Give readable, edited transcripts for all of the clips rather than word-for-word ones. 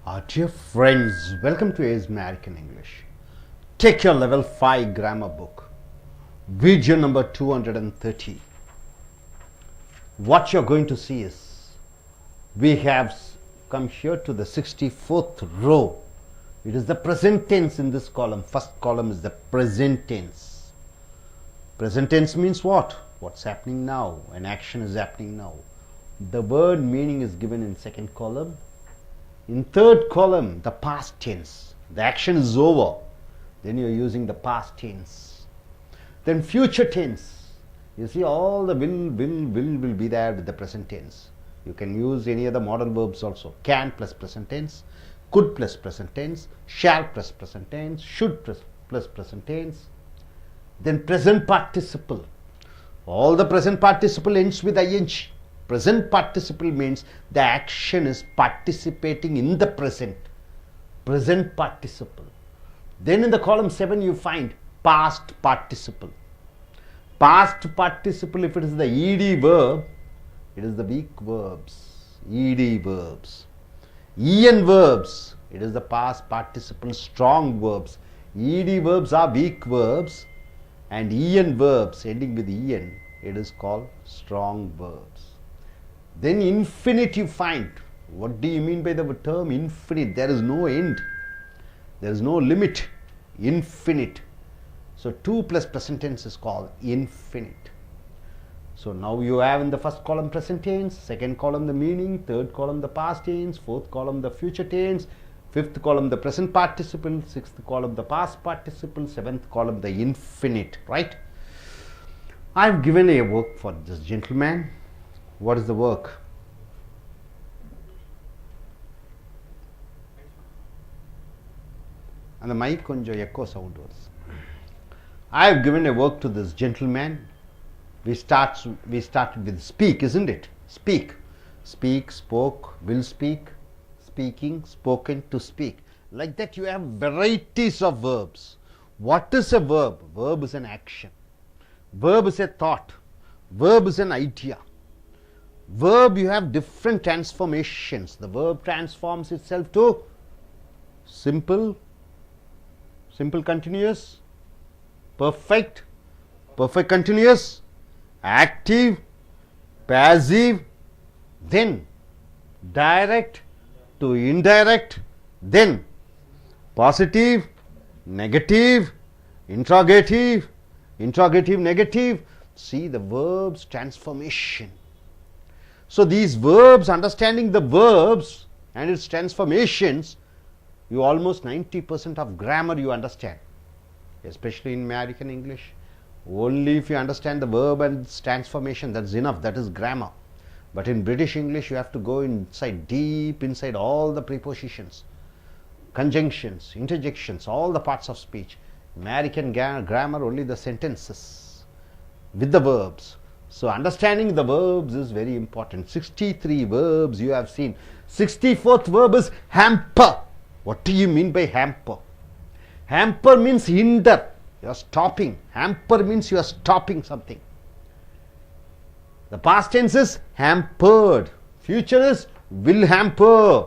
Dear friends, welcome to A's American English. Take your level 5 grammar book, video number 230. What you're going to see is, we have come here to the 64th row. It is the present tense in this column. First column is the present tense. Present tense means what? What's happening now? An action is happening now. The word meaning is given in second column. In third column, the past tense. The action is over. Then you're using the past tense. Then future tense. You see, all the will be there with the present tense. You can use any other modal verbs also. Can plus present tense, could plus present tense, shall plus present tense, should plus present tense. Then present participle. All the present participle ends with ing. Present participle means the action is participating in the present. Present participle. Then in the column 7 you find past participle. Past participle, if it is the ed verb, it is the weak verbs. Ed verbs. En verbs, it is the past participle strong verbs. Ed verbs are weak verbs, and en verbs ending with en, it is called strong verbs. Then infinite you find. What do you mean by the term infinite? There is no end. There is no limit. Infinite. So 2 plus present tense is called infinite. So now you have in the first column present tense, second column the meaning, third column the past tense, fourth column the future tense, fifth column the present participle, sixth column the past participle, seventh column the infinite, right? I have given a work for this gentleman. What is the work? And the mic konja echo sound was. I have given a work to this gentleman. We started with speak, isn't it? Speak. Speak, spoke, will speak, speaking, spoken, to speak. Like that you have varieties of verbs. What is a verb? Verb is an action. Verb is a thought. Verb is an idea. Verb, you have different transformations. The verb transforms itself to simple, simple continuous, perfect, perfect continuous, active, passive, then direct to indirect, then positive, negative, interrogative, interrogative, negative. See the verbs transformation. So these verbs, understanding the verbs and its transformations, you almost 90% of grammar you understand, especially in American English. Only if you understand the verb and its transformation, that's enough, that is grammar. But in British English you have to go inside, deep inside all the prepositions, conjunctions, interjections, all the parts of speech. American grammar, only the sentences with the verbs. So understanding the verbs is very important. 63 verbs you have seen. 64th verb is hamper. What do you mean by hamper? Hamper means hinder. You are stopping. Hamper means you are stopping something. The past tense is hampered. Future is will hamper.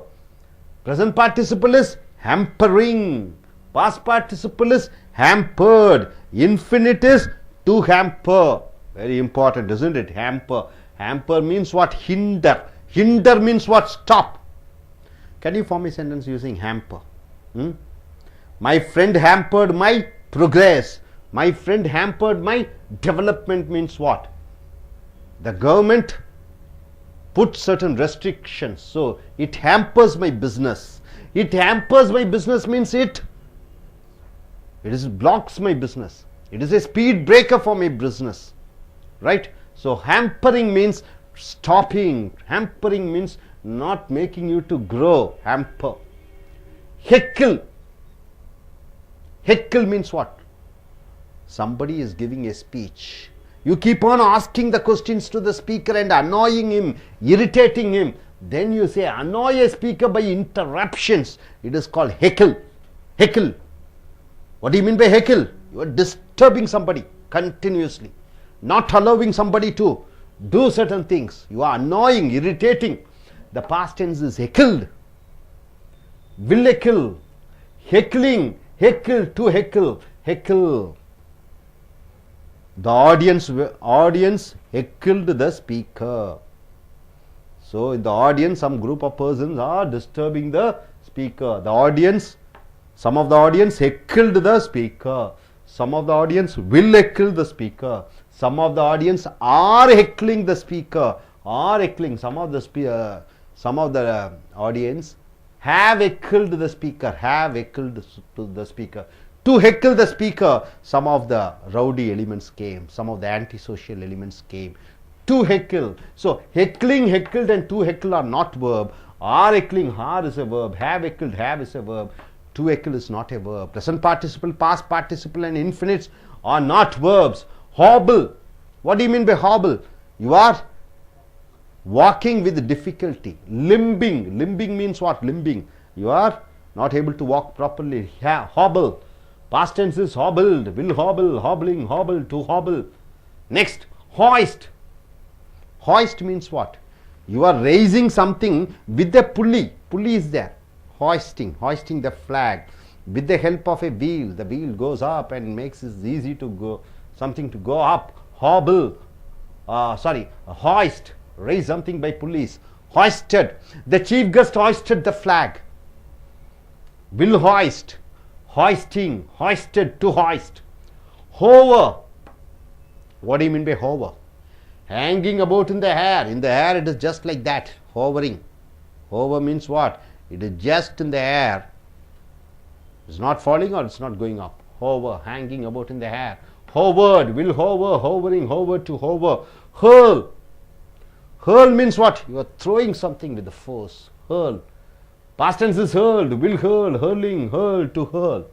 Present participle is hampering. Past participle is hampered. Infinite is to hamper. Very important, isn't it? Hamper. Hamper means what? Hinder. Hinder means what? Stop. Can you form a sentence using hamper? My friend hampered my progress. My friend hampered my development means what? The government put certain restrictions, so it hampers my business. It hampers my business means it blocks my business. It is a speed breaker for my business. Right? So hampering means stopping. Hampering means not making you to grow. Hamper. Heckle. Heckle means what? Somebody is giving a speech. You keep on asking the questions to the speaker and annoying him, irritating him. Then you say annoy a speaker by interruptions. It is called heckle. Heckle. What do you mean by heckle? You are disturbing somebody continuously. Not allowing somebody to do certain things. You are annoying, irritating. The past tense is heckled. will heckle, heckling, heckle, to heckle, heckle. The audience heckled the speaker. So in the audience, some group of persons are disturbing the speaker. The audience, some of the audience heckled the speaker. Some of the audience will heckle the speaker. Some of the audience are heckling the speaker. Are heckling. Some of the audience have heckled the speaker. Have heckled to the speaker. To heckle the speaker, some of the rowdy elements came. Some of the antisocial elements came. To heckle. So heckling, heckled and to heckle are not verb. Are heckling, are is a verb. Have heckled, have is a verb. To heckle is not a verb. Present participle, past participle and infinites are not verbs. Hobble. What do you mean by hobble? You are walking with difficulty. Limping. Limping means what? Limping. You are not able to walk properly. Hobble. Past tense is hobbled. Will hobble, hobbling, hobble, to hobble. Next, hoist. Hoist means what? You are raising something with a pulley. Pulley is there. Hoisting the flag with the help of a wheel. The wheel goes up and makes it easy to go, something to go up. Hobble, hoist, raise something by pulleys. Hoisted. The chief guest hoisted the flag. Will hoist, hoisting, hoisted, to hoist. Hover. What do you mean by hover? Hanging about in the air. In the air it is just like that. Hovering. Hover means what? It is just in the air. It's not falling or it's not going up. Hover, hanging about in the air. Hovered, will hover, hovering, hover, to hover. Hurl. Hurl means what? You are throwing something with the force. Hurl. Past tense is hurled, will hurl, hurling, hurl, to hurl.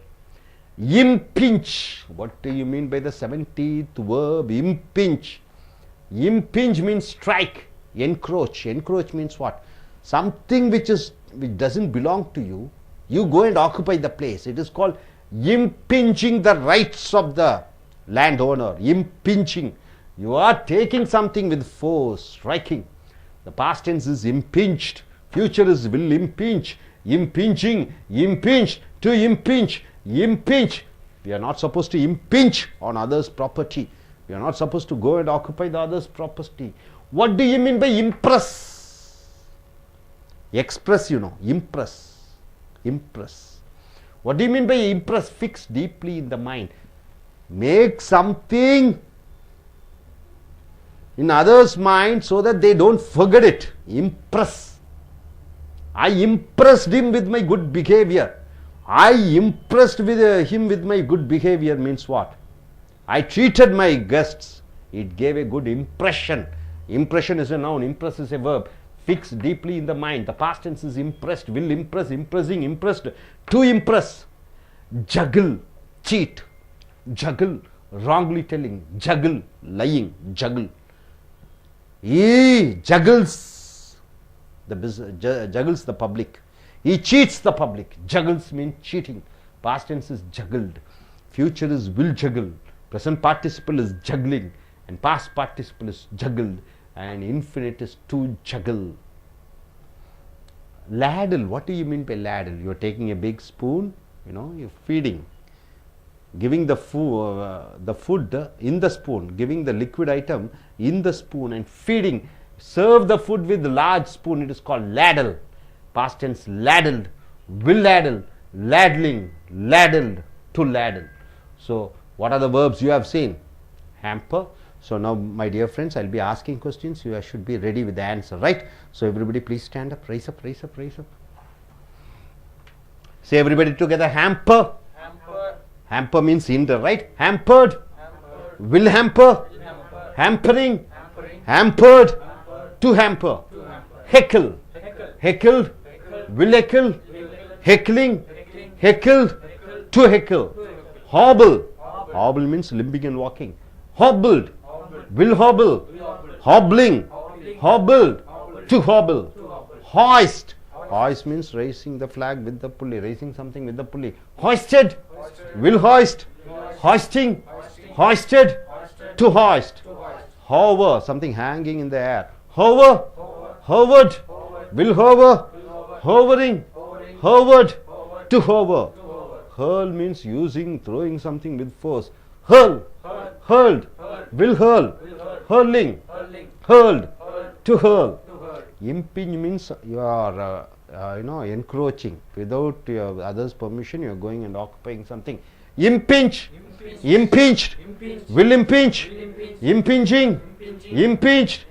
Impinge. What do you mean by the 17th verb? Impinge. Impinge means strike. Encroach. Encroach means what? Something which doesn't belong to you, you go and occupy the place. It is called impinging the rights of the landowner. Impinging. You are taking something with force, striking. The past tense is impinged. Future is will impinge. Impinging, impinged, to impinge, impinge. We are not supposed to impinge on others' property. We are not supposed to go and occupy the other's property. What do you mean by impress? Express, you know. Impress. Impress. What do you mean by impress? Fix deeply in the mind. Make something in others' mind so that they don't forget it. Impress. I impressed him with my good behavior. I impressed him with my good behavior means what? I treated my guests. It gave a good impression. Impression is a noun. Impress is a verb. Fix deeply in the mind. The past tense is impressed, will impress, impressing, impressed. To impress. Juggle, cheat. Juggle, wrongly telling. Juggle, lying. Juggle. He juggles juggles the public. He cheats the public. Juggles means cheating. Past tense is juggled. Future is will juggle. Present participle is juggling. And past participle is juggled. And infinite is to juggle. Ladle. What do you mean by ladle? You are taking a big spoon, you're feeding. Giving the food in the spoon. Giving the liquid item in the spoon and feeding. Serve the food with large spoon. It is called ladle. Past tense ladled. Will ladle. Ladling. Ladled. To ladle. So what are the verbs you have seen? Hamper. So now, my dear friends, I'll be asking questions. You should be ready with the answer, right? So everybody please stand up. Raise up, raise up, raise up. Say everybody together. Hamper. Hamper. Hamper means hinder, right? Hampered. Hamper. Will hamper. Will hamper. Hampering. Hampering. Hampered. Hamper. To hamper. To hamper. Heckle. Heckle. Heckled. Heckle. Will heckle. Will heckle. Heckling. Heckling. Heckled. Heckle. To heckle. To heckle. Hobble. Hobble. Hobble means limping and walking. Hobbled. Hobble. Will hobble. Will hobble. Hobbling. Hobbling. Hobbled. Hobble. To hobble. To hobble. Hoist. Hoist. Hoist means raising the flag with the pulley. Raising something with the pulley. Hoisted. Hoisted. Will hoist. Hoist. Hoisting. Hoisting. Hoisted. Hoisted. To hoist. To hoist. Hover. Something hanging in the air. Hover. Hover. Hovered. Hovered. Will hover. Will hover. Hovering. Hovering. Forward. To hover. Hurl means using, throwing something with force. Hurl. Hurled. Will hurl. Hurling. Hurled. To hurl. Impinge means you are encroaching without your others' permission. You are going and occupying something. Impinge. Impinged. Will impinge. Impinging. Impinged.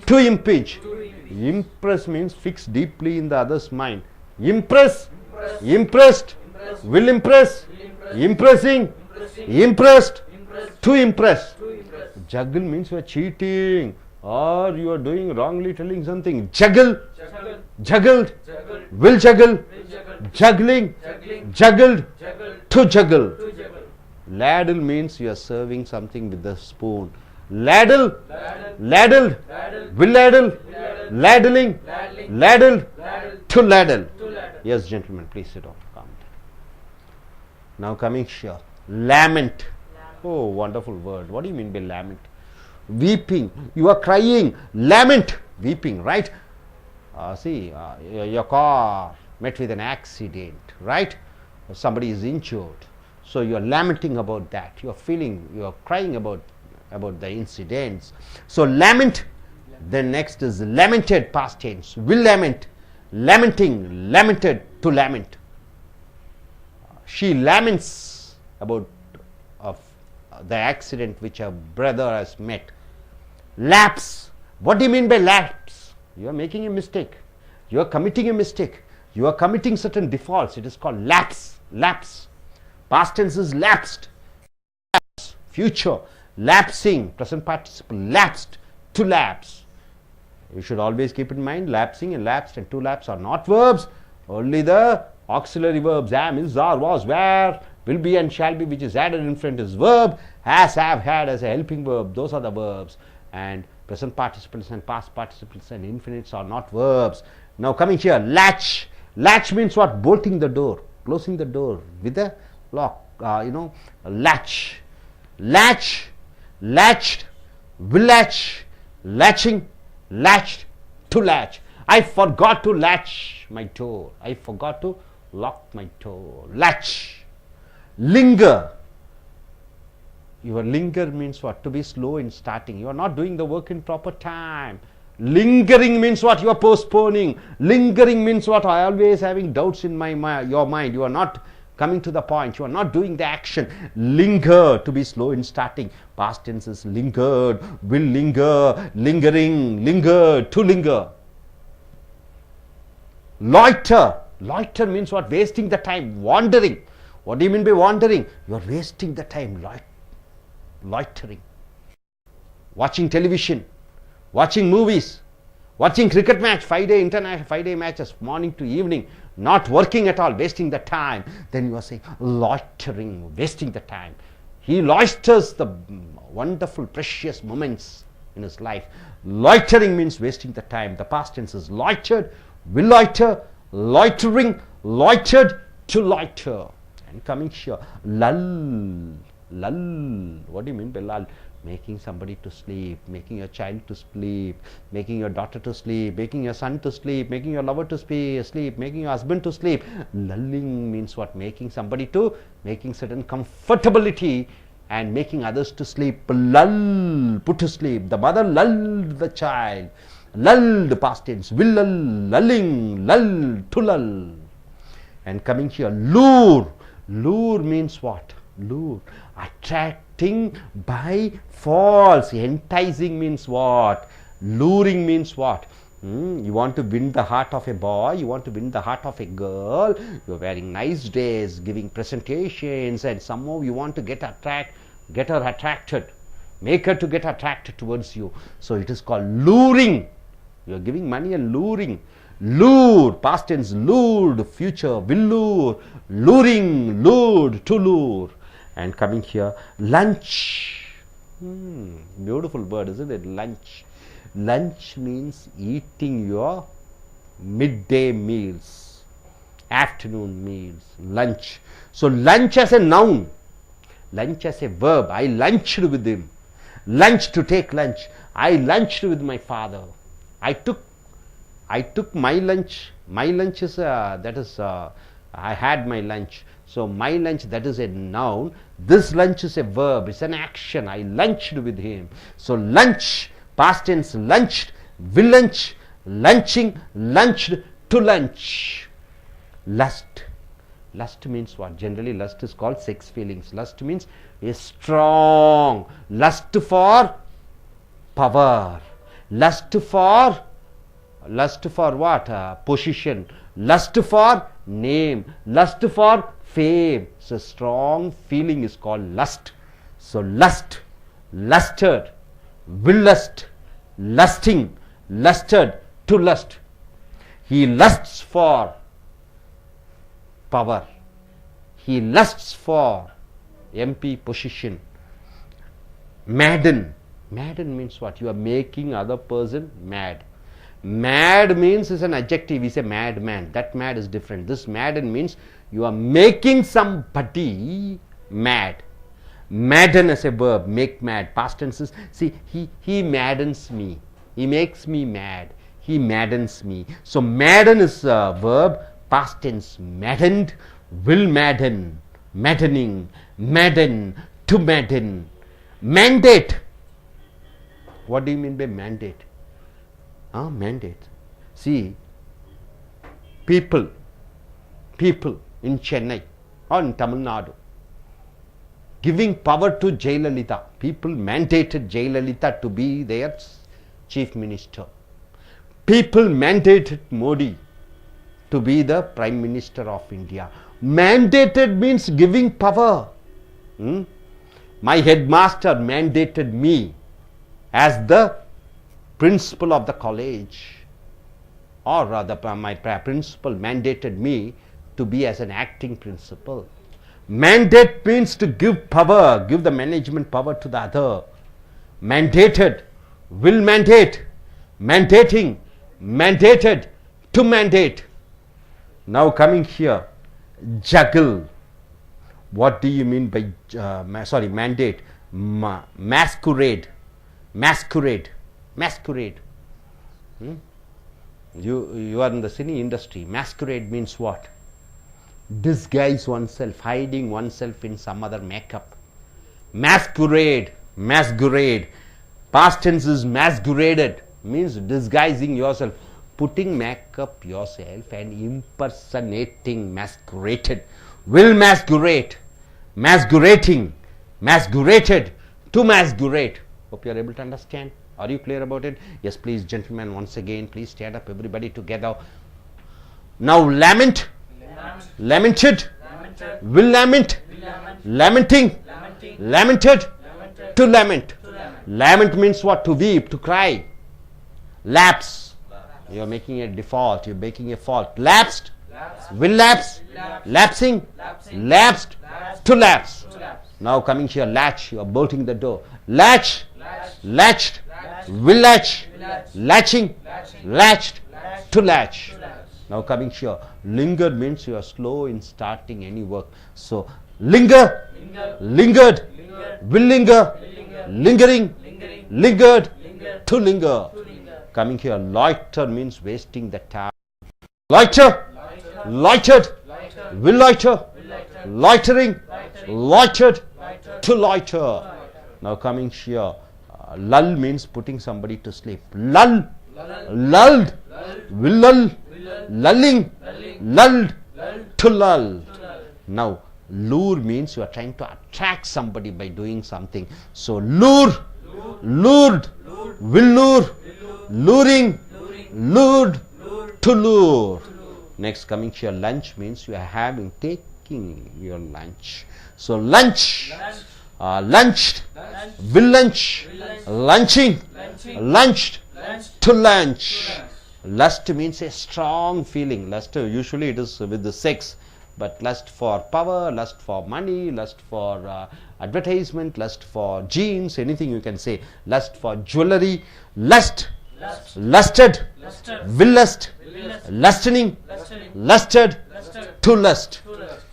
To impinge. Impress means fix deeply in the other's mind. Impress. Impressed. Will impress. Impressing. Impressed. To impress. Juggle means you are cheating or you are doing wrongly, telling something. Juggle. Juggled. Will juggle. Juggling. Juggled. To juggle. Ladle means you are serving something with a spoon. Ladle. Ladled. Will ladle. Ladling. Ladled. To ladle. Yes, gentlemen, please sit down. Come. Now coming here. Lament. Oh, wonderful word. What do you mean by lament? Weeping. You are crying. Lament. Weeping, right? Your car met with an accident, right? Somebody is injured. So you are lamenting about that. You are feeling, you are crying about the incidents. So lament. Then next is lamented, past tense. Will lament. Lamenting. Lamented. To lament. She laments about the accident which her brother has met. Lapse. What do you mean by lapse? You are making a mistake. You are committing a mistake. You are committing certain defaults. It is called lapse. Lapse. Past tense is lapsed. Lapse. Future. Lapsing. Present participle. Lapsed. To lapse. You should always keep in mind lapsing and lapsed and to lapse are not verbs. Only the auxiliary verbs am, is, are, was, were, will be and shall be, which is added in front is verb. Has, have, had as a helping verb. Those are the verbs. And present participles and past participles and infinites are not verbs. Now coming here, latch. Latch means what? Bolting the door, closing the door with a lock. Latch. Latch. Latched. Will latch. Latching. Latched. To latch. I forgot to latch my door. I forgot to lock my door. Latch. Linger. Your linger means what? To be slow in starting. You are not doing the work in proper time. Lingering means what? You are postponing. Lingering means what? I always having doubts in your mind. You are not coming to the point. You are not doing the action. Linger. To be slow in starting. Past tense is lingered. Will linger. Lingering. Lingered. To linger. Loiter. Loiter means what? Wasting the time. Wandering. What do you mean by wandering? You are wasting the time. Loitering. Watching television. Watching movies. Watching cricket match. 5-day matches. Morning to evening. Not working at all. Wasting the time. Then you are saying loitering. Wasting the time. He loiters the wonderful precious moments in his life. Loitering means wasting the time. The past tense is loitered. Will loiter. Loitering. Loitered. To loiter. And coming here, lull. Lull. What do you mean by lull? Making somebody to sleep, making your child to sleep, making your daughter to sleep, making your son to sleep, making your lover to sleep, making your husband to sleep. Lulling means what? Making somebody to, making certain comfortability and making others to sleep. Lull. Put to sleep. The mother lulled the child. Lulled, past tense. Will lull. Lulling. Lull. To lull. And coming here, lure. Lure means what? Lure. Attracting by force. Enticing means what? Luring means what? You want to win the heart of a boy, you want to win the heart of a girl, you are wearing nice dress, giving presentations, and somehow you want to get her attracted, make her to get attracted towards you. So it is called luring. You are giving money and luring. Lure, past tense, lured, future, will lure, luring, lured, to lure. And coming here, lunch. Beautiful word, isn't it? Lunch. Lunch means eating your midday meals, afternoon meals, lunch. So lunch as a noun, lunch as a verb. I lunched with him. Lunch, to take lunch. I lunched with my father. I I took my lunch. My lunch is I had my lunch. So my lunch, that is a noun. This lunch is a verb. It's an action. I lunched with him. So lunch, past tense, lunched, will lunch, lunching, lunched, to lunch. Lust. Lust means what? Generally lust is called sex feelings. Lust means a strong lust for power. Lust for what? Position. Lust for name. Lust for fame. So strong feeling is called lust. So lust, lusted, will lust, lusting, lusted, to lust. He lusts for power. He lusts for MP position. Madden. Madden means what? You are making other person mad. Mad means is an adjective. He is a madman. That mad is different. This madden means you are making somebody mad. Madden as a verb. Make mad. Past tenses. See, he maddens me. He makes me mad. He maddens me. So madden is a verb. Past tense. Maddened. Will madden. Maddening. Madden. To madden. Mandate. What do you mean by mandate? Mandate. See, people in Chennai or in Tamil Nadu giving power to Jayalalitha. People mandated Jayalalitha to be their chief minister. People mandated Modi to be the prime minister of India. Mandated means giving power. My headmaster mandated me as the principal of the college, or rather my principal mandated me to be as an acting principal. Mandate means to give power, give the management power to the other. Mandated, will mandate, mandating, mandated, to mandate. Now coming here, juggle. What do you mean by mandate? Masquerade. Masquerade. Masquerade. You are in the cine industry. Masquerade means what? Disguise oneself, hiding oneself in some other makeup. Masquerade. Masquerade. Past tense is masqueraded. Means disguising yourself, putting makeup yourself and impersonating. Masqueraded. Will masquerade. Masquerading. Masqueraded. To masquerade. Hope you are able to understand. Are you clear about it? Yes, please, gentlemen, once again, please stand up, everybody together. Now, lament. Lamented. Will lament. Lamenting. Lamented. To lament. Lament means what? To weep, to cry. Lapse. You are making a default. You are making a fault. Lapsed. Will lapse. Lapsing. Lapsed. To lapse. Now coming here, latch. You are bolting the door. Latch. Latched. Will latch. Latching. Latched. To latch. Now coming here, linger means you are slow in starting any work. So linger. Lingered. Will linger. Lingering. Lingered. To linger. Coming here, loiter means wasting the time. Loiter. Loitered. Will loiter. Loitering. Loitered. To loiter. Now coming here, lull means putting somebody to sleep. Lull. Lulled. Will lull. Lulling. Lulled. To lull. Now lure means you are trying to attract somebody by doing something. So lure. Lured. Will lure. Luring. Lured. To lure. Next coming here, lunch means you are taking your lunch. So lunch. Lunched. Will lunch. Lunching. Lunched. To lunch. Lust means a strong feeling. Lust, usually it is with the sex, but lust for power, lust for money, lust for advertisement, lust for jeans, anything you can say. Lust for jewelry. Lust. Lusted. Will lust. Lustening. Lusted. To lust.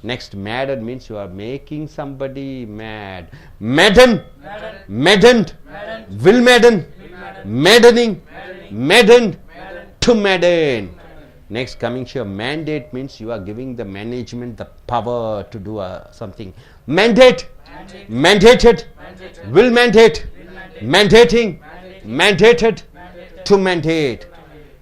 Next, madden means you are making somebody mad. Madden. Maddened. Will madden. Maddening. Maddened. To mandate. Next, coming here, mandate means you are giving the management the power to do something. Mandate, mandated, will mandate, mandating, mandated, to mandate.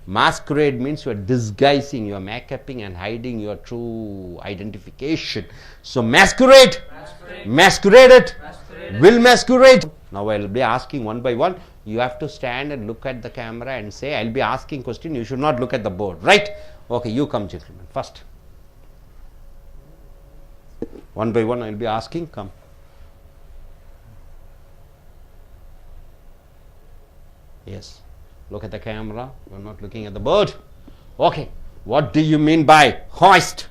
Masquerade means you are disguising, you are make-upping and hiding your true identification. So masquerade, masqueraded, will masquerade. Now I will be asking one by one. You have to stand and look at the camera and say, I will be asking question. You should not look at the board, right? Okay, you come, gentlemen, first. One by one I will be asking, come. Yes, look at the camera. You are not looking at the board. Okay, what do you mean by hoist?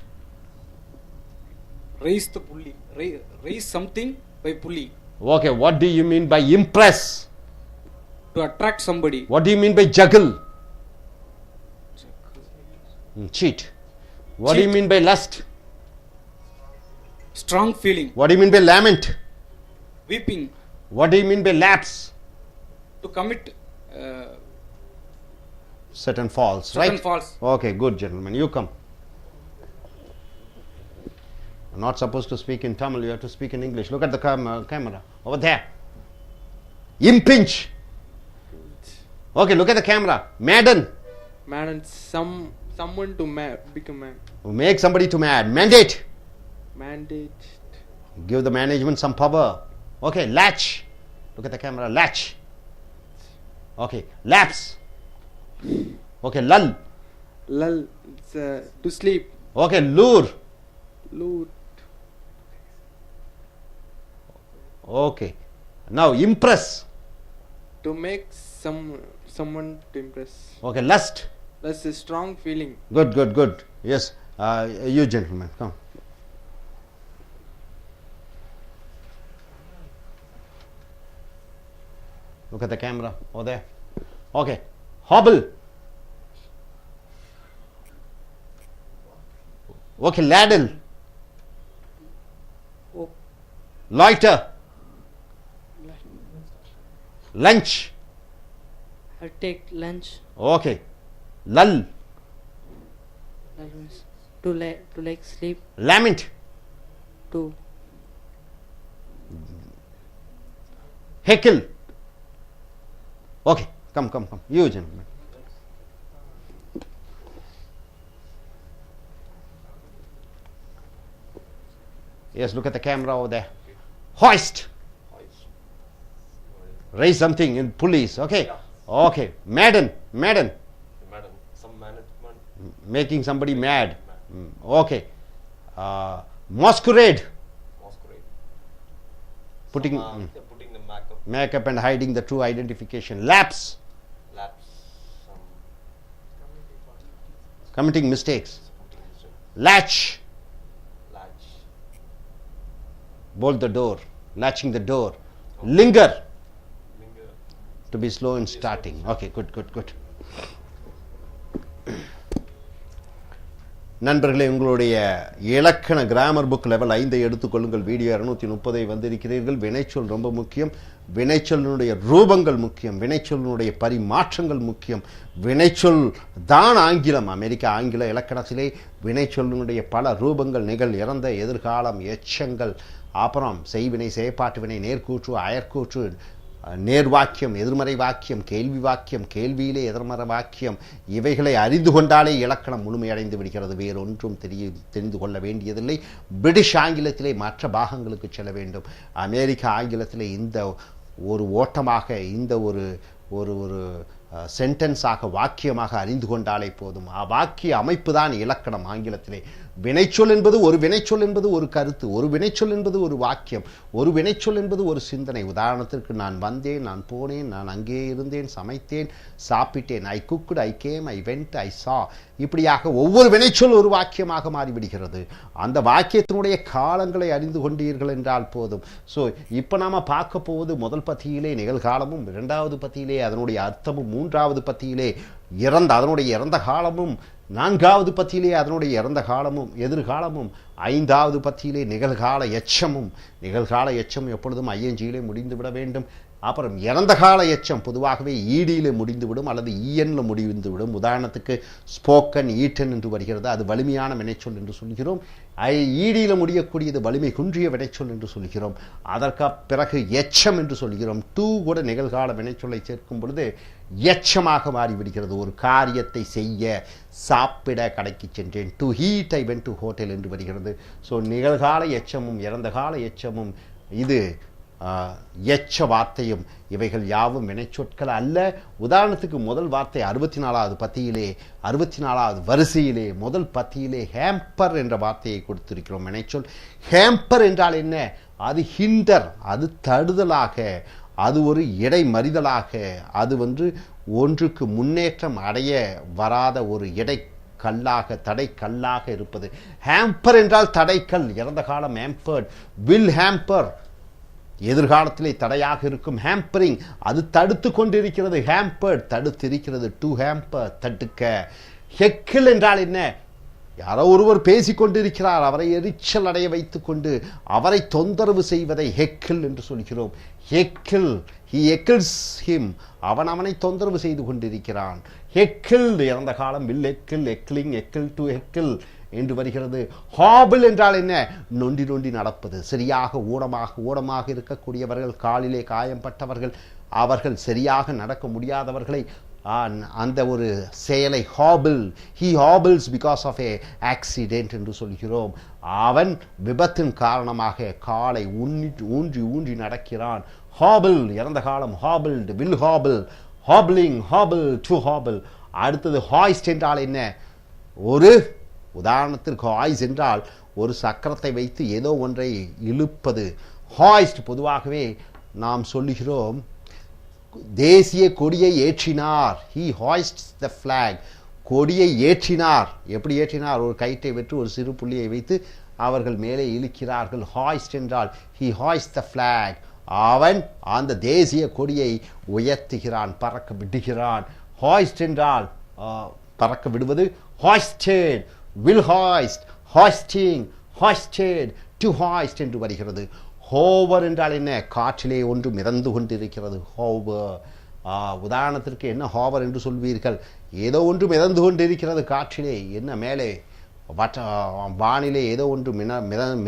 Raise the pulley. Raise something by pulley. Okay, what do you mean by impress? To attract somebody. What do you mean by juggle? Cheat. What do you mean by lust? Strong feeling. What do you mean by lament? Weeping. What do you mean by lapse? To commit certain faults, certain right? faults. Okay, good, gentlemen. You come. You're not supposed to speak in Tamil. You have to speak in English. Look at the camera. Over there. Impinge. Okay, look at the camera. Madden. Madden, someone to become mad. Make somebody to mad. Mandate. Mandate. Give the management some power. Okay, latch. Look at the camera. Latch. Okay, lapse. Okay, lull. Lull, it's, to sleep. Okay, lure. Loot. Okay. Now impress. To make someone to impress. Okay, lust. That's a strong feeling. Good, good, good. Yes, you gentlemen, come. Look at the camera over there. Okay, hobble. Okay, ladle. Oh. Loiter. Lunch. I'll take lunch. Okay, lull. That means to like sleep. Lament. To Heckle. Okay, come. You gentlemen. Yes, look at the camera over there. Hoist. Raise something in pulleys. Okay. Okay. Madden. Some management. Making somebody mad. Okay. Masquerade. Putting Putting the makeup and hiding the true identification. Lapse. Committing mistakes. Latch. Bolt the door. Latching the door. Linger. To be slow in starting. Okay, good. நண்பர்களே, உங்களுடைய இலக்கண grammar book level 5 எடுத்துக்கொள்ளுங்கள். Video 230 வந்திருக்கிறீர்கள். வினைச்சொல் ரொம்ப முக்கியம். வினைச்சொல்லினுடைய ரூபங்கள் முக்கியம். வினைச்சொல்லினுடைய பரிமாற்றங்கள் முக்கியம். வினைச்சொல் தான் ஆங்கிலம். அமெரிக்க ஆங்கில இலக்கணத்திலே வினைச்சொல்லினுடைய பல ரூபங்கள், நிகழ், இறந்த, எதிர்காலம், எச்சங்கள், அப்புறம் செய்வினை, செயற்பாட்டு வினை, நேர்கூற்று, அயற்கூற்று, நேர்வாக்கியம், எதிர்மறை வாக்கியம், கேள்வி வாக்கியம், கேள்வியிலே எதிர்மறை வாக்கியம், இவைகளை அறிந்து கொண்டாலே இலக்கணம் முழுமையடைந்து விடுகிறது. வேறொன்றும் தெரிந்து கொள்ள வேண்டியதில்லை. பிரிட்டிஷ் ஆங்கிலத்திலே மற்ற பாகங்களுக்கு செல்ல வேண்டும். அமெரிக்க ஆங்கிலத்திலே இந்த ஒரு ஓட்டமாக, இந்த ஒரு ஒரு ஒரு சென்டென்ஸாக, வாக்கியமாக அறிந்து கொண்டாலே போதும். வாக்கிய அமைப்பு தான் இலக்கணம் ஆங்கிலத்திலே. வினைச்சொல் என்பது ஒரு கருத்து, ஒரு வினைச்சொல் என்பது ஒரு வாக்கியம், ஒரு வினைச்சொல் என்பது ஒரு சிந்தனை. உதாரணத்திற்கு, நான் வந்தேன், நான் போனேன், நான் அங்கே இருந்தேன், சமைத்தேன், சாப்பிட்டேன். I cooked, I came, I went, I saw. இப்படியாக ஒவ்வொரு வினைச்சொல் ஒரு வாக்கியமாக மாறிவிடுகிறது. அந்த வாக்கியத்தினுடைய காலங்களை அறிந்து கொண்டீர்கள் என்றால் போதும். ஸோ இப்போ நாம் பார்க்க போவது முதல் பத்தியிலே நிகழ்காலமும், இரண்டாவது பத்தியிலே அதனுடைய அர்த்தமும், மூன்றாவது பத்தியிலே அதனுடைய இறந்த காலமும், நான்காவது பத்தியிலே அதனுடைய இறந்த காலமும் எதிர்காலமும், ஐந்தாவது பத்தியிலே நிகழ்கால எச்சமும். நிகழ்கால எச்சம் எப்பொழுதும் ஐஎன்ஜியிலே முடிந்துவிட வேண்டும். அப்புறம் இறந்த கால எச்சம் பொதுவாகவே ஈடியில் முடிந்துவிடும் அல்லது ஈஎன்ல முடிந்துவிடும். உதாரணத்துக்கு ஸ்போக்கன், ஈட்டன் என்று வருகிறது, அது வலிமையான வினைச்சொல் என்று சொல்கிறோம். ஈடியில் முடியக்கூடியது வலிமை குன்றிய வினைச்சொல் என்று சொல்கிறோம். அதற்கு பிறகு எச்சம் என்று சொல்கிறோம். டூ கூட நிகழ்கால வினைச்சொல்லை சேர்க்கும் பொழுது எச்சமாக மாறிவிடுகிறது. ஒரு காரியத்தை செய்ய, சாப்பிட கடைக்கு சென்றேன், to heat I went to hotel என்று வருகிறது. ஸோ நிகழ்கால எச்சமும் இறந்த கால எச்சமும் இது எச்ச வார்த்தையும் இவைகள் யாவும் வினைச்சொற்கள் அல்ல. உதாரணத்துக்கு முதல் வார்த்தை 64வது பத்தியிலே 64வது வரிசையிலே முதல் பத்தியிலே ஹேம்பர் என்ற வார்த்தையை கொடுத்திருக்கிறோம். வினைச்சொல் ஹேம்பர் என்றால் என்ன? அது ஹிண்டர், அது தடுதலாக, அது ஒரு இடைமறிதலாக, அது ஒன்றுக்கு முன்னேற்றம் அடைய வராத ஒரு கல்லாக, தடை கல்லாக இருப்பது. ஹேம்பர் என்றால் தடைக்கல். இறந்த காலம் ஹேம்பர்ட், வில் ஹேம்பர் எதிர்காலத்திலே தடையாக இருக்கும். ஹேம்பரிங் அது தடுத்து கொண்டிருக்கிறது. ஹேம்பர்ட் தடுத்திருக்கிறது. டு ஹேம்பர் தடுக்க. ஹெக்கில் என்றால் என்ன? யாரோ ஒருவர் பேசிக்கொண்டிருக்கிறார், அவரை எரிச்சல் அடைய வைத்துக் கொண்டு அவரை தொந்தரவு செய்வதை ஹெக்கில் என்று சொல்கிறோம். ஹெக்கில், he heckles him, அவனை தொந்தரவு செய்து கொண்டிருக்கிறான். ஹெக்கில் இறந்த காலம் வில் ஹெக்கில், ஹெக்லிங், ஹெக்கில், டு ஹெக்கில் என்று வருகிறது. ஹாபிள் என்றால் என்ன? நொண்டி நொண்டி நடப்பது. சரியாக ஊனமாக இருக்கக்கூடியவர்கள், காலிலே காயம்பட்டவர்கள், அவர்கள் சரியாக நடக்க முடியாதவர்களை அந்த ஒரு செயலை hobble, he hobbles because of a accident என்று சொல்கிறோம். அவன் விபத்தின் காரணமாக காலை ஊன்றி நடக்கிறான். ஹாபிள் இறந்த காலம் hobbled, will hobble, hobbling, hobble, to hobble. அடுத்தது ஹாய்ஸ்ட் என்றால் என்ன? ஒரு உதாரணத்திற்கு ஹாய்ஸ் என்றால் ஒரு சக்கரத்தை வைத்து ஏதோ ஒன்றை இழுப்பது. ஹாய்ஸ்ட் பொதுவாகவே நாம் சொல்லுகிறோம் தேசிய கொடியை ஏற்றினார். he hoists the flag. கொடியை ஏற்றினார். எப்படி ஏற்றினார்? ஒரு கயிற்றை வெற்று ஒரு சிறு புள்ளியை வைத்து அவர்கள் மேலே இழுக்கிறார்கள். ஹாய்ஸ்ட் என்றால் he hoists the flag. அவன் அந்த தேசிய கொடியை உயர்த்துகிறான், பறக்க விடுகிறான். ஹாய்ஸ்ட் என்றால் பறக்க விடுவது. hoisted, will hoist, hoisting, hoisted, to hoist என்று வருகிறது. ஹோவர் என்றால் என்ன? காற்றிலே ஒன்று மிதந்து கொண்டிருக்கிறது. ஹோவர். உதாரணத்திற்கு என்ன ஹோவர் என்று சொல்வீர்கள்? ஏதோ ஒன்று மிதந்து கொண்டிருக்கிறது காற்றிலே. என்ன மேலே வானிலே ஏதோ ஒன்று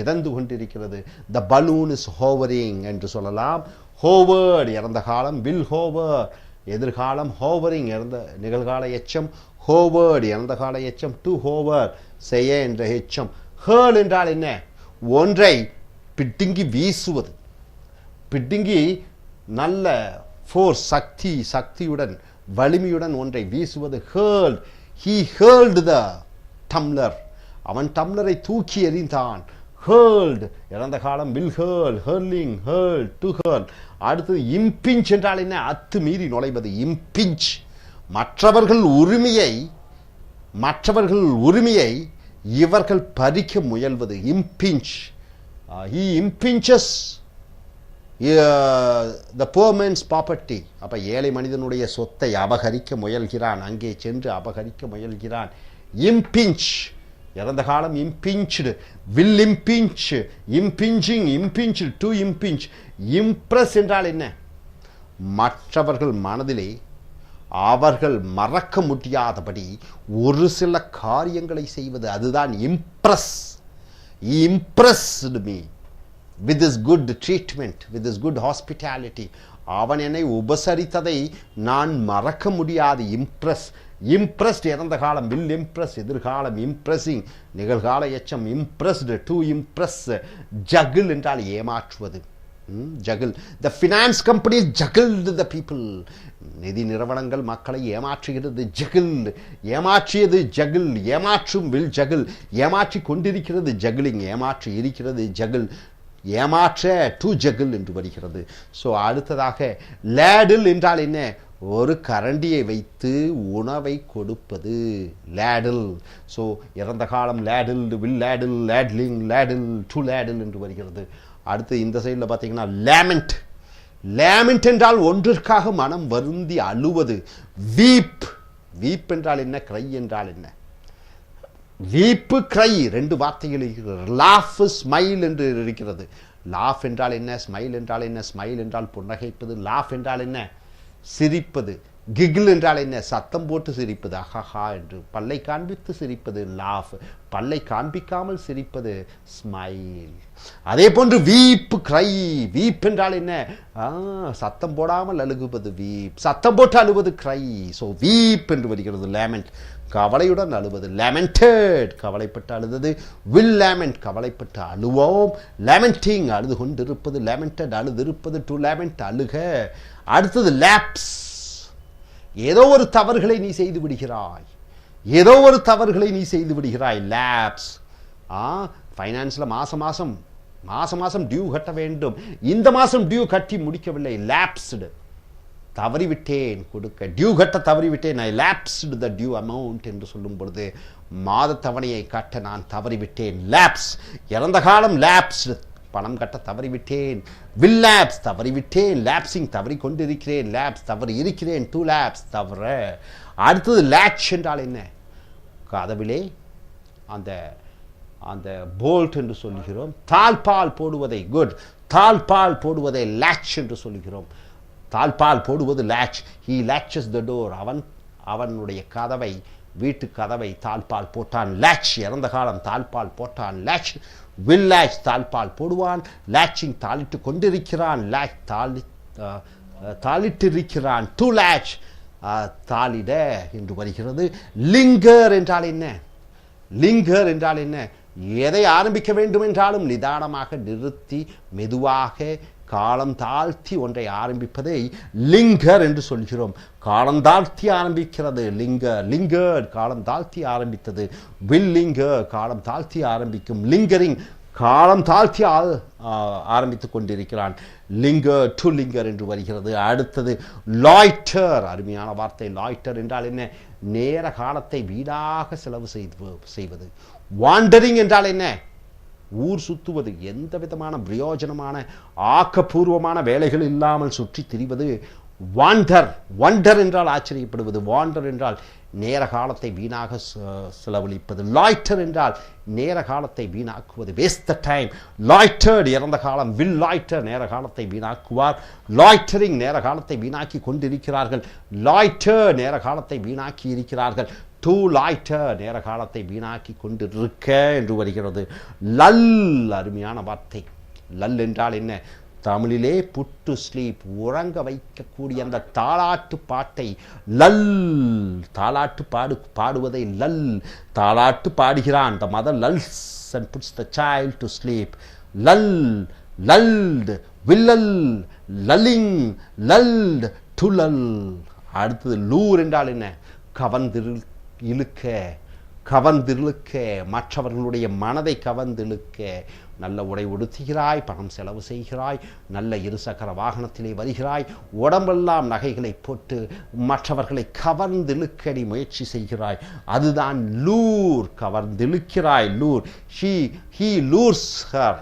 மிதந்து கொண்டிருக்கிறது. த பலூன் இஸ் ஹோவரிங் என்று சொல்லலாம். ஹோவர்ட் இறந்த காலம், வில் ஹோவர் எதிர்காலம், ஹோவரிங் இறந்த நிகழ்கால எச்சம், ஹோவர்ட் இறந்த கால எச்சம், டு ஹோவர் செய்ய என்ற எச்சம். ஹேர்ல் என்றால் என்ன? ஒன்றை பிடுங்கி வீசுவது. பிடுங்கி நல்ல ஃபோர்ஸ், சக்தியுடன் வலிமையுடன் ஒன்றை வீசுவது. ஹேர்ல், he hurled the tumbler, அவன் டம்ளரை தூக்கி எறிந்தான். ஹேர்ல்டு இறந்த காலம் வில் ஹேர்ல், ஹேர்லிங், ஹேர்ல், டு ஹேர்ல். அடுத்தது இம்பிஞ்ச் என்றால் என்ன? அத்து மீறி நுழைவது. இம்பிஞ்ச் மற்றவர்கள் உரிமையை இவர்கள் பறிக்க முயல்வது. இம்பிஞ்ச். he impinges the poor man's property. அப்ப ஏழை மனிதனுடைய சொத்தை அபகரிக்க முயல்கிறான், அங்கே சென்று அபகரிக்க முயல்கிறான். impinge இறந்த காலம் impinged, will impinge, impinging, impinged, to impinge. impress என்றால் என்ன? மற்றவர்கள் மனதிலே அவர்கள் மறக்க முடியாதபடி ஒரு சில காரியங்களை செய்வது. அதுதான் Impress. He impressed me with this good treatment, with this good hospitality. அவன் என்னை உபசரித்ததை நான் மறக்க முடியாது. இம்ப்ரெஸ். இம்ப்ரெஸ்ட் இறந்த காலம் வில் இம்ப்ரெஸ் எதிர்காலம் இம்ப்ரெஸிங் நிகழ்கால எச்சம் இம்ப்ரெஸ்டு, டு இம்ப்ரெஸ். ஜகிள் என்றால் ஏமாற்றுவது. Juggle. The finance company juggled the people. நிதி நிறுவனங்கள் மக்களை ஏமாற்றுகிறது. ஜகிள். ஏமாற்றியது ஜகிள். ஏமாற்றும் வில் ஜகிள். ஏமாற்றி கொண்டிருக்கிறது ஜகிளிங். ஏமாற்றி இருக்கிறது ஜகிள். ஏமாற்ற டு ஜகிள் என்று வருகிறது. ஸோ அடுத்ததாக லேடில் என்றால் என்ன? ஒரு கரண்டியை வைத்து உணவை கொடுப்பது. லேடில். ஸோ இறந்த காலம் லேடில், வில் லேடில், லேட்லிங், லேடில், டு லேடில் என்று வருகிறது. அடுத்து இந்த சைடில் பார்த்தீங்கன்னா லேமெண்ட். லேமெண்ட் என்றால் ஒன்றிற்காக மனம் வருந்தி அழுவது. வீப். வீப் என்றால் என்ன? கிரை என்றால் என்ன? வீப்பு, கிரை ரெண்டு வார்த்தைகள் இருக்கிறது. லாஃப், ஸ்மைல் என்று இருக்கிறது. லாஃப் என்றால் என்ன, ஸ்மைல் என்றால் என்ன, ஸ்மைல் என்றால் புன்னகைப்பது, லாஃப் என்றால் என்ன, சிரிப்பது, கிகிள் என்றால் என்ன, சத்தம் போட்டு சிரிப்பது, அஹஹா என்று பல்லை காண்பித்து சிரிப்பது லாஃப், பல்லை காண்பிக்காமல் சிரிப்பது ஸ்மைல். அதே போன்று வீப், கிரை, வீப் என்றால் என்ன, சத்தம் போடாமல் அழுகுவது வீப், சத்தம் போட்டு அழுவது கிரை. ஸோ வீப் என்று வருகிறது. லேமெண்ட், கவலையுடன் அழுவது, லேமெண்டட், கவலைப்பட்டு அழுதது, வில் லேமெண்ட், கவலைப்பட்டு அழுவோம், லேமெண்டிங், அழுது கொண்டிருப்பது, லேமெண்டட், அழுதிருப்பது, டு லேமெண்ட், அழுக. அடுத்தது லேப்ஸ், ஏதோ ஒரு தவறுகளை நீ செய்து விடுகிறாய், ஏதோ ஒரு தவறுகளை நீ செய்து விடுகிறாய், லேப்ஸ். ஃபைனான்ஸில் மாசம் மாசம் டியூ கட்ட வேண்டும், இந்த மாசம் டியூ கட்டி முடிக்கவில்லை, லேப்ஸ்டு, தவறிவிட்டேன் கொடுக்க, டியூ கட்ட தவறிவிட்டேன், ஐ லேப்ஸ்டு த டியூ அமௌண்ட் என்று சொல்லும் பொழுது மாத தவணையை கட்ட நான் தவறிவிட்டேன், லேப்ஸ். இறந்த காலம் லேப்ஸ்டு, பணம் கட்ட தவறிவிட்டேன், வில் லேப்ஸ், தவறிவிட்டேன், லேப்ஸிங், தவறி கொண்டிருக்கிறேன், லேப்ஸ், தவறி இருக்கிறேன், டூ லேப்ஸ், தவற. அடுத்தது லேட்ச் என்றால் என்ன, கதவிலே அந்த அந்த போல்ட் என்று சொல்லுகிறோம், தாழ்பால் போடுவதை, குட், தாழ்பால் போடுவதை லேட்ச் என்று சொல்லுகிறோம், தாழ்பால் போடுவது லேட்ச். ஹீ லேட்சஸ் த டோர், அவனுடைய கதவை, வீட்டு கதவை தாழ்பால் போட்டான், லேட்ச். இறந்த காலம் தாழ்பால் போட்டான், லேட்ச். வில் லேட்ச், தாழ்பால் போடுவான், லேட்சிங், தாளிட்டு கொண்டிருக்கிறான், லேட்ச், தாளிட்டிருக்கிறான், டு லேட்ச், தாளிட என்று வருகிறது. லிங்கர் என்றால் என்ன, லிங்கர் என்றால் என்ன, எதை ஆரம்பிக்க வேண்டும் என்றாலும் நிதானமாக நிறுத்தி மெதுவாக காலம் தாழ்த்தி ஒன்றை ஆரம்பிப்பதை லிங்கர் என்று சொல்கிறோம். காலம் தாழ்த்தி ஆரம்பிக்கிறது லிங்கர், லிங்கர் காலம் தாழ்த்தி ஆரம்பித்தது, வில் லிங்கர் காலம் தாழ்த்தி ஆரம்பிக்கும், லிங்கரிங் காலம் தாழ்த்தி ஆரம்பித்துக் கொண்டிருக்கிறான், லிங்கர், டு லிங்கர் என்று வருகிறது. அடுத்தது லாய்டர், அருமையான வார்த்தை. லாய்டர் என்றால் என்ன, நேர காலத்தை வீணாக செலவு செய்வது. வாண்டரிங் என்றால் என்ன, ஊர் சுற்றுவது, எந்த விதமான பிரயோஜனமான ஆக்கப்பூர்வமான வேலைகள் இல்லாமல் சுற்றி திரிவது. வாண்டர், வண்டர் என்றால் ஆச்சரியப்படுவது, வாண்டர் என்றால் நேர காலத்தை வீணாக செலவழிப்பது, லாய்டர் என்றால் நேர காலத்தை வீணாக்குவது, வேஸ்ட் த டைம். லாய்டர்ட், இறந்த காலம், வில் லாய்டர், நேர காலத்தை வீணாக்குவார், லாய்டரிங், நேர காலத்தை வீணாக்கி கொண்டிருக்கிறார்கள், லாய்டர், நேர காலத்தை வீணாக்கி இருக்கிறார்கள், டு லாய்டர், நேர காலத்தை வீணாக்கி கொண்டிருக்க என்று வருகிறது. லல், அருமையான வார்த்தை. லல் என்றால் என்ன, தமிழிலே புட்டு ஸ்லீப், உறங்க வைக்கக்கூடிய அந்த தாலாட்டு பாட்டை லல், தாலாட்டு பாடுவதை லல், தாலாட்டு பாடுகிறான். the mother lulls and puts the child to sleep. lull, lulled, willal, lulling, lulled, to lull. அடுத்தது லூர் என்றால் என்ன, கவர்ந்திழுக்க, மற்றவர்களுடைய மனதை கவர்ந்திழுக்க. நல்ல உடை உடுத்துகிறாய், பணம் செலவு செய்கிறாய், நல்ல இருசக்கர வாகனத்திலே வருகிறாய், உடம்பெல்லாம் நகைகளை போட்டு மற்றவர்களை கவர்ந்திழுக்க நீ முயற்சி செய்கிறாய், அதுதான் லூர், கவர்ந்திழுக்கிறாய், லூர். he lures her.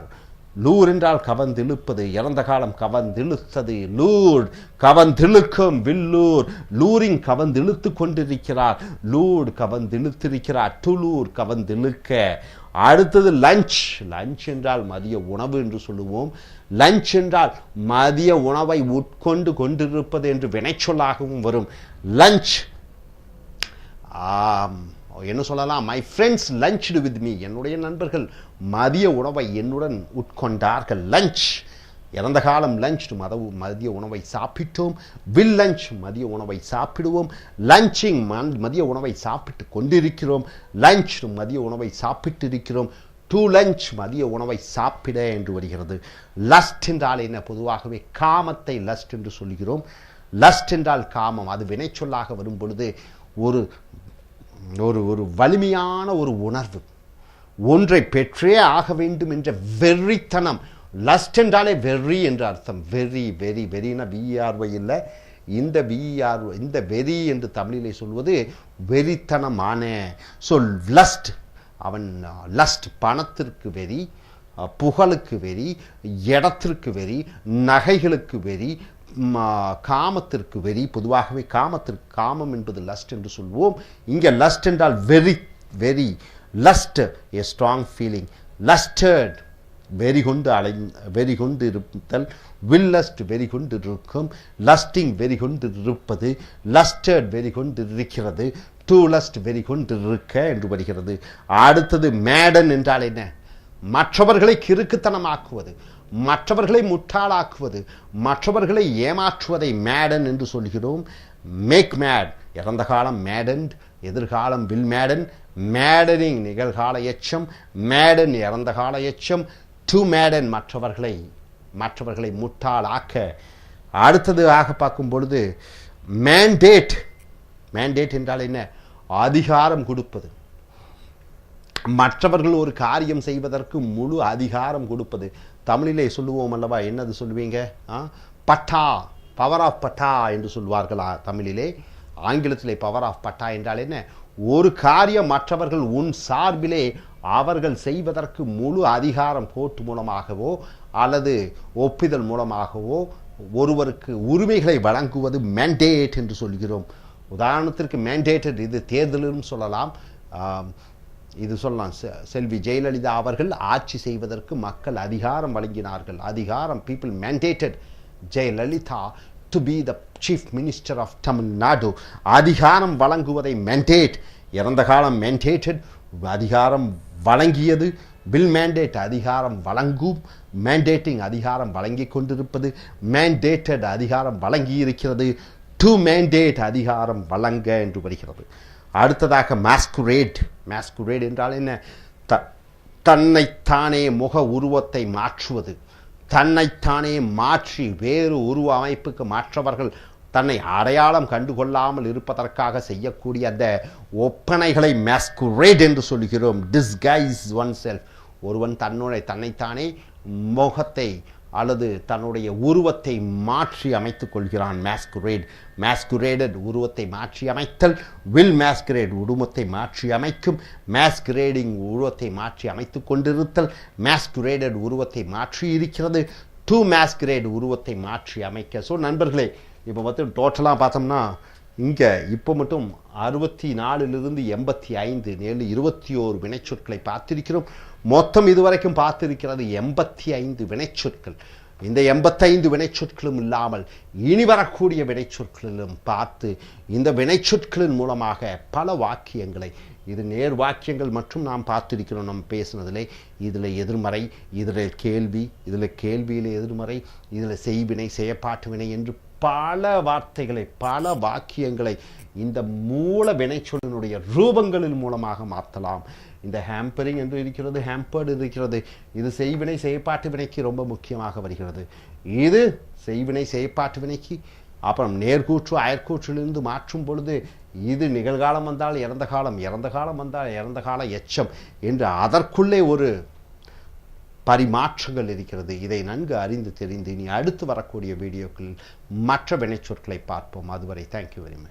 லூர் என்றால் கவர்ந்திழுப்பது, இறந்த காலம் கவர்ந்திழுத்தது, லூர் கவர்ந்திழுக்கும், வில்லூர், லூரிங் கவர்ந்திழுத்து கொண்டிருக்கிறார், லூர் கவர்ந்திழுத்திருக்கிறார், டுலூர் கவர்ந்திழுக்க. அடுத்தது லஞ்ச். லஞ்ச் என்றால் மதிய உணவு என்று சொல்லுவோம். லஞ்ச் என்றால் மதிய உணவை உட்கொண்டு கொண்டிருப்பது என்று வினைச்சொல்லாகவும் வரும். லஞ்ச் என்ன சொல்லலாம், மை ஃப்ரெண்ட்ஸ் லஞ்ச்டு வித் மீ, என்னுடைய நண்பர்கள் மதிய உணவை என்னுடன் உட்கொண்டார்கள், லஞ்ச். இறந்த காலம் லஞ்ச், மதிய உணவை சாப்பிட்டோம், வில் லஞ்ச், மதிய உணவை சாப்பிடுவோம், லஞ்சிங், மதிய உணவை சாப்பிட்டு கொண்டிருக்கிறோம், லஞ்ச், மதிய உணவை சாப்பிட்டு இருக்கிறோம், டு லஞ்ச், மதிய உணவை சாப்பிட என்று வருகிறது. லஸ்ட் என்றால் என்ன, பொதுவாகவே காமத்தை லஸ்ட் என்று சொல்கிறோம். லஸ்ட் என்றால் காமம், அது வினைச்சொல்லாக வரும் பொழுது ஒரு ஒரு வலிமையான ஒரு உணர்வு, ஒன்றை பெற்றே ஆக வேண்டும் என்ற வெறித்தனம். லஸ்ட் என்றாலே வெறி என்று அர்த்தம். வெறி, வெறி, வெறினா விஆர்ஒய் இல்லை, இந்த விஆர், இந்த வெறி என்று தமிழிலே சொல்வது வெறித்தனமான. ஸோ லஸ்ட், அவன் லஸ்ட், பணத்திற்கு வெறி, புகழுக்கு வெறி, இடத்திற்கு வெறி, நகைகளுக்கு வெறி, காமத்திற்கு வெறி. பொதுவாகவே காமம் என்பது லஸ்ட் என்று சொல்வோம். இங்கே லஸ்ட் என்றால் வெறி, வெறி. Lost, a strong feeling. lusted, வெறி கொண்டு வெறி கொண்டு இருத்தல், வில் லஸ்ட் வெறி கொண்டு இருக்கும், லஸ்டிங் வெறி கொண்டு இருப்பது, லஸ்டட் வெறி கொண்டு இருக்கிறது, டு லஸ்ட் வெறி கொண்டு இருக்க என்று வருகிறது. அடுத்தது மேடன் என்றால் என்ன? மற்றவர்களை கிறுக்குத்தனமாக்குவது, மற்றவர்களை முட்டாளாக்குவது, மற்றவர்களை ஏமாற்றுவதை மேடன் என்று சொல்கிறோம். மேக் மேட் இறந்த காலம் மேடன், எதிர்காலம் வில் மேடன், மேடனிங் நிகழ்கால எச்சம், மேடன் இறந்த கால எச்சம், டு மேடன் மற்றவர்களை முட்டாளாக்க. அடுத்தது ஆக பார்க்கும் பொழுது மேண்டேட். மேண்டேட் என்றால் என்ன? அதிகாரம் கொடுப்பது, மற்றவர்கள் ஒரு காரியம் செய்வதற்கு முழு அதிகாரம் கொடுப்பது. தமிழிலே சொல்லுவோம் அல்லவா, என்னது சொல்லுவீங்க? பட்டா, பவர் ஆஃப் பட்டா என்று சொல்வார்களா தமிழிலே. ஆங்கிலத்திலே பவர் ஆஃப் பட்டா என்றால் என்ன? ஒரு காரியம் மற்றவர்கள் உன் சார்பிலே அவர்கள் செய்வதற்கு முழு அதிகாரம் கோர்ட் மூலமாகவோ அல்லது ஒப்புதல் மூலமாகவோ ஒருவருக்கு உரிமைகளை வழங்குவது மேண்டேட் என்று சொல்கிறோம். உதாரணத்திற்கு மேண்டேட்டட், இது தேர்தலும் சொல்லலாம், இது சொல்லலாம். செல்வி ஜெயலலிதா அவர்கள் ஆட்சி செய்வதற்கு மக்கள் அதிகாரம் வழங்கினார்கள். அதிகாரம், people mandated Jayalalithaa to be the chief minister of Tamil Nadu. அதிகாரம் வழங்குவதை mandate. இறந்த காலம் mandated, அதிகாரம் வழங்கியது. வில் mandate அதிகாரம் வழங்கும், mandating அதிகாரம் வழங்கி கொண்டிருப்பது, mandated அதிகாரம் வழங்கி இருக்கிறது, to mandate அதிகாரம் வழங்க என்று வருகிறது. அடுத்ததாக masquerade. masquerade என்றால் என்ன? தன்னைத்தானே முக உருவத்தை மாற்றுவது, தன்னைத்தானே மாற்றி வேறு உருவ அமைப்புக்கு மற்றவர்கள் தன்னை அடையாளம் கண்டுகொள்ளாமல் இருப்பதற்காக செய்யக்கூடிய அந்த ஒப்பனைகளை masquerade என்று சொல்கிறோம். disguise oneself. ஒருவன் தன்னைத்தானே முகத்தை அல்லது தன்னுடைய உருவத்தை மாற்றி அமைத்துக் கொள்கிறான். masquerade. masqueraded உருவத்தை மாற்றி அமைத்தல், will masquerade உருவத்தை மாற்றி அமைக்கும், masquerading உருவத்தை மாற்றி அமைத்துக் கொண்டிருத்தல், masqueraded உருவத்தை மாற்றி இருக்கிறது, to masquerade உருவத்தை மாற்றி அமைக்க. ஸோ நண்பர்களே, இப்போ மட்டும் டோட்டலாக பார்த்தோம்னா இங்கே இப்போ மட்டும் 64லிருந்து 85 21 வினைச்சொற்களை பார்த்திருக்கிறோம். மொத்தம் இதுவரைக்கும் பார்த்திருக்கிறது 85 வினைச்சொற்கள். இந்த 85 வினைச்சொற்களும் இல்லாமல் இனி வரக்கூடிய வினைச்சொற்களிலும் பார்த்து இந்த வினைச்சொற்களின் மூலமாக பல வாக்கியங்களை, இது நேர் வாக்கியங்கள் மற்றும் நாம் பார்த்திருக்கிறோம். நம்ம பேசுனதிலே இதில் எதிர்மறை, இதில் கேள்வி, இதில் கேள்வியில் எதிர்மறை, இதில் செய்வினை, செயற்பாட்டு வினை என்று பல வார்த்தைகளை, பல வாக்கியங்களை இந்த மூல வினைச்சொல்லினுடைய ரூபங்களின் மூலமாக மாற்றலாம். இந்த ஹேம்பரிங் என்று இருக்கிறது, ஹேம்பர்டு இருக்கிறது. இது செய்வினை செயற்பாட்டு வினைக்கு ரொம்ப முக்கியமாக வருகிறது. இது செய்வினை செயற்பாட்டு வினைக்கு. அப்புறம் நேர்கூற்று அயற்கூற்றிலிருந்து மாற்றும் பொழுது இது நிகழ்காலம் வந்தால் இறந்த காலம், இறந்த காலம் வந்தால் இறந்த கால எச்சம் என்று அதற்குள்ளே ஒரு பரிமாற்றங்கள் இருக்கிறது. இதை நன்கு அறிந்து தெரிந்து இனி அடுத்து வரக்கூடிய வீடியோக்களில் மற்ற வினைச்சொற்களை பார்ப்போம். அதுவரை தேங்க்யூ வெரி மச்.